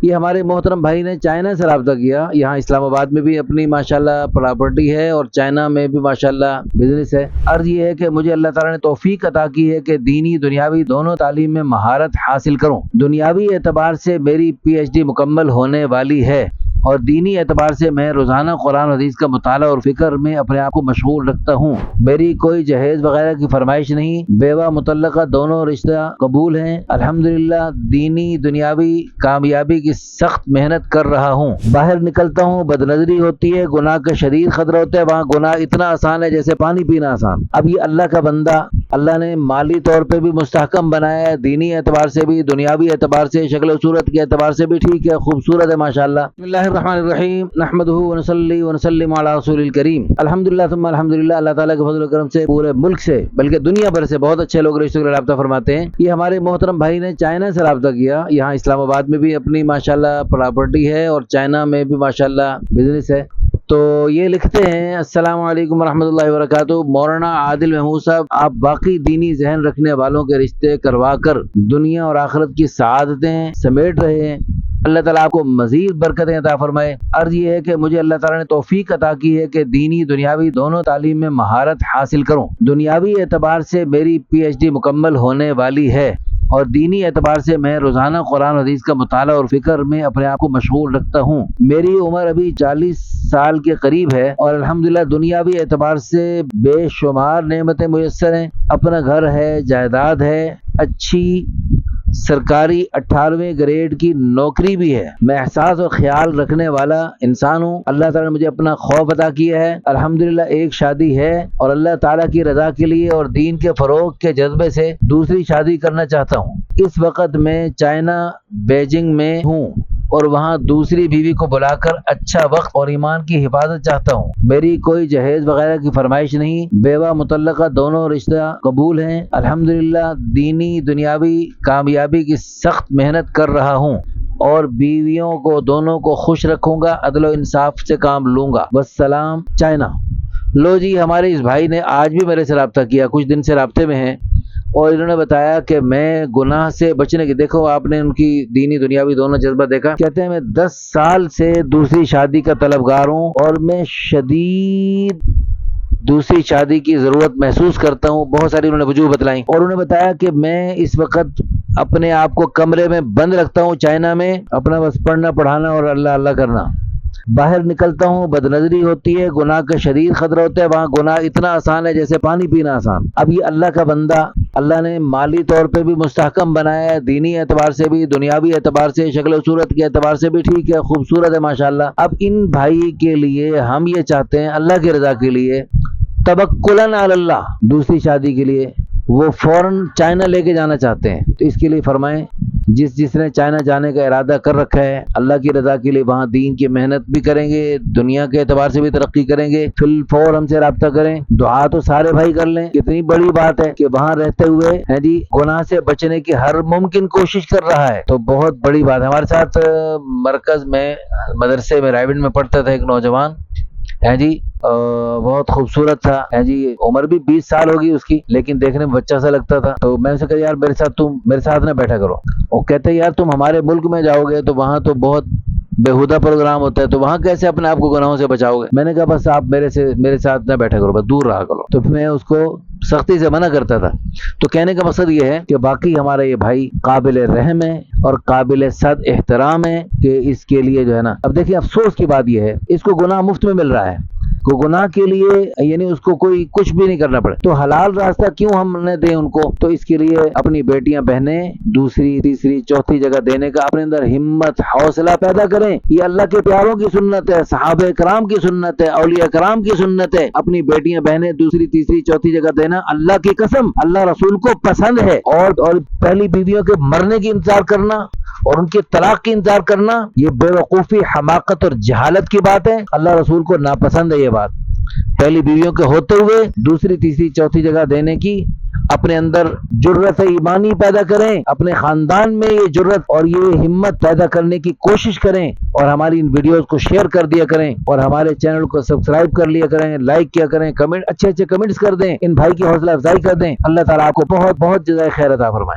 یہ ہمارے محترم بھائی نے چائنا سے رابطہ کیا. یہاں اسلام آباد میں بھی اپنی ماشاءاللہ پراپرٹی ہے اور چائنا میں بھی ماشاءاللہ بزنس ہے. عرض یہ ہے کہ مجھے اللہ تعالیٰ نے توفیق عطا کی ہے کہ دینی دنیاوی دونوں تعلیم میں مہارت حاصل کروں. دنیاوی اعتبار سے میری PhD مکمل ہونے والی ہے اور دینی اعتبار سے میں روزانہ قرآن و حدیث کا مطالعہ اور فکر میں اپنے آپ کو مشغول رکھتا ہوں. میری کوئی جہیز وغیرہ کی فرمائش نہیں. بیوہ مطلقہ دونوں رشتہ قبول ہیں. الحمدللہ دینی دنیاوی کامیابی کی سخت محنت کر رہا ہوں. باہر نکلتا ہوں بد نظری ہوتی ہے, گناہ کا شدید خطرہ ہوتا ہے. وہاں گناہ اتنا آسان ہے جیسے پانی پینا آسان. اب یہ اللہ کا بندہ, اللہ نے مالی طور پہ بھی مستحکم بنایا ہے, دینی اعتبار سے بھی, دنیاوی اعتبار سے, شکل و صورت کے اعتبار سے بھی ٹھیک ہے, خوبصورت ہے ماشاءاللہ. بسم اللہ الرحمن الرحیم, نحمدہ ونصلی ونسلم علی رسول الکریم. الحمدللہ ثم الحمدللہ. اللہ تعالیٰ کے فضل و کرم سے پورے ملک سے بلکہ دنیا بھر سے بہت اچھے لوگ رشتوں کا رابطہ فرماتے ہیں. یہ ہمارے محترم بھائی نے چائنا سے رابطہ کیا. یہاں اسلام آباد میں بھی اپنی ماشاءاللہ پراپرٹی ہے اور چائنا میں بھی ماشاءاللہ بزنس ہے. تو یہ لکھتے ہیں, السلام علیکم ورحمۃ اللہ وبرکاتہ. مولانا عادل محمود صاحب, آپ باقی دینی ذہن رکھنے والوں کے رشتے کروا کر دنیا اور آخرت کی سعادتیں سمیٹ رہے ہیں. اللہ تعالیٰ آپ کو مزید برکتیں عطا فرمائے. عرض یہ ہے کہ مجھے اللہ تعالیٰ نے توفیق عطا کی ہے کہ دینی دنیاوی دونوں تعلیم میں مہارت حاصل کروں. دنیاوی اعتبار سے میری PhD مکمل ہونے والی ہے اور دینی اعتبار سے میں روزانہ قرآن و حدیث کا مطالعہ اور فکر میں اپنے آپ کو مشغول رکھتا ہوں. میری عمر ابھی 40 سال کے قریب ہے اور الحمدللہ دنیاوی اعتبار سے بے شمار نعمتیں میسر ہیں. اپنا گھر ہے, جائیداد ہے, اچھی سرکاری 18ویں گریڈ کی نوکری بھی ہے. میں احساس اور خیال رکھنے والا انسان ہوں. اللہ تعالیٰ نے مجھے اپنا خوف عطا کیا ہے. الحمدللہ ایک شادی ہے اور اللہ تعالیٰ کی رضا کے لیے اور دین کے فروغ کے جذبے سے دوسری شادی کرنا چاہتا ہوں. اس وقت میں چائنا بیجنگ میں ہوں اور وہاں دوسری بیوی کو بلا کر اچھا وقت اور ایمان کی حفاظت چاہتا ہوں. میری کوئی جہیز وغیرہ کی فرمائش نہیں. بیوہ مطلقہ دونوں رشتہ قبول ہیں. الحمدللہ دینی دنیاوی کامیابی کی سخت محنت کر رہا ہوں اور بیویوں کو دونوں کو خوش رکھوں گا. عدل و انصاف سے کام لوں گا. والسلام, چائنا. لو جی, ہمارے اس بھائی نے آج بھی میرے سے رابطہ کیا, کچھ دن سے رابطے میں ہیں اور انہوں نے بتایا کہ میں گناہ سے بچنے کی, دیکھو آپ نے ان کی دینی دنیاوی دونوں جذبہ دیکھا. کہتے ہیں میں 10 سال سے دوسری شادی کا طلبگار ہوں اور میں شدید دوسری شادی کی ضرورت محسوس کرتا ہوں. بہت ساری انہوں نے وجوہ بتلائیں اور انہوں نے بتایا کہ میں اس وقت اپنے آپ کو کمرے میں بند رکھتا ہوں چائنا میں, اپنا بس پڑھنا پڑھانا اور اللہ اللہ کرنا. باہر نکلتا ہوں بد نظری ہوتی ہے, گناہ کا شدید خطرہ ہوتا ہے. وہاں گناہ اتنا آسان ہے جیسے پانی پینا آسان. اب یہ اللہ کا بندہ, اللہ نے مالی طور پہ بھی مستحکم بنایا ہے, دینی اعتبار سے بھی, دنیاوی اعتبار سے, شکل و صورت کے اعتبار سے بھی ٹھیک ہے, خوبصورت ہے ماشاءاللہ. اب ان بھائی کے لیے ہم یہ چاہتے ہیں اللہ کی رضا کے لیے, توکلاً علی اللہ, دوسری شادی کے لیے وہ فوراً چائنا لے کے جانا چاہتے ہیں. تو اس کے لیے فرمائیں, جس نے چائنا جانے کا ارادہ کر رکھا ہے اللہ کی رضا کے لیے, وہاں دین کی محنت بھی کریں گے, دنیا کے اعتبار سے بھی ترقی کریں گے, فی الفور ہم سے رابطہ کریں. دعا تو سارے بھائی کر لیں. کتنی بڑی بات ہے کہ وہاں رہتے ہوئے ہیں جی گناہ سے بچنے کی ہر ممکن کوشش کر رہا ہے, تو بہت بڑی بات ہے. ہمارے ساتھ مرکز میں مدرسے میں رائبنڈ میں پڑھتا تھا ایک نوجوان ہے جی, بہت خوبصورت تھا ہے جی, عمر بھی 20 سال ہوگی اس کی, لیکن دیکھنے میں بچہ سا لگتا تھا. تو میں اسے کہا یار میرے ساتھ نہ بیٹھا کرو. وہ کہتے یار تم ہمارے ملک میں جاؤ گے تو وہاں تو بہت بےہودہ پروگرام ہوتا ہے, تو وہاں کیسے اپنے آپ کو گناہوں سے بچاؤ گے. میں نے کہا بس آپ میرے ساتھ نہ بیٹھا کرو, بس دور رہا کرو. تو میں اس کو سختی سے منع کرتا تھا. تو کہنے کا مقصد یہ ہے کہ باقی ہمارا یہ بھائی قابل رحم ہے اور قابل صد احترام ہے کہ اس کے لیے جو ہے نا, اب دیکھیں افسوس کی بات یہ ہے اس کو گناہ مفت میں مل رہا ہے, کو گناہ کے لیے یعنی اس کو کوئی کچھ بھی نہیں کرنا پڑے, تو حلال راستہ کیوں ہم نے دیں ان کو. تو اس کے لیے اپنی بیٹیاں بہنیں دوسری تیسری چوتھی جگہ دینے کا اپنے اندر ہمت حوصلہ پیدا کریں. یہ اللہ کے پیاروں کی سنت ہے, صحابہ کرام کی سنت ہے, اولیاء کرام کی سنت ہے. اپنی بیٹیاں بہنیں دوسری تیسری چوتھی جگہ دینا اللہ کی قسم اللہ رسول کو پسند ہے. اور پہلی بیویوں کے مرنے کی انتظار کرنا اور ان کے طلاق کی انتظار کرنا یہ بے وقوفی, حماقت اور جہالت کی بات ہے. اللہ رسول کو ناپسند ہے یہ بات. پہلی بیویوں کے ہوتے ہوئے دوسری تیسری چوتھی جگہ دینے کی اپنے اندر جرأت ایمانی پیدا کریں, اپنے خاندان میں یہ جرأت اور یہ ہمت پیدا کرنے کی کوشش کریں, اور ہماری ان ویڈیوز کو شیئر کر دیا کریں, اور ہمارے چینل کو سبسکرائب کر لیا کریں, لائک کیا کریں, کمنٹ اچھے کمنٹس کر دیں, ان بھائی کی حوصلہ افزائی کر دیں. اللہ تعالیٰ آپ کو بہت بہت جزائے خیر عطا فرمائے.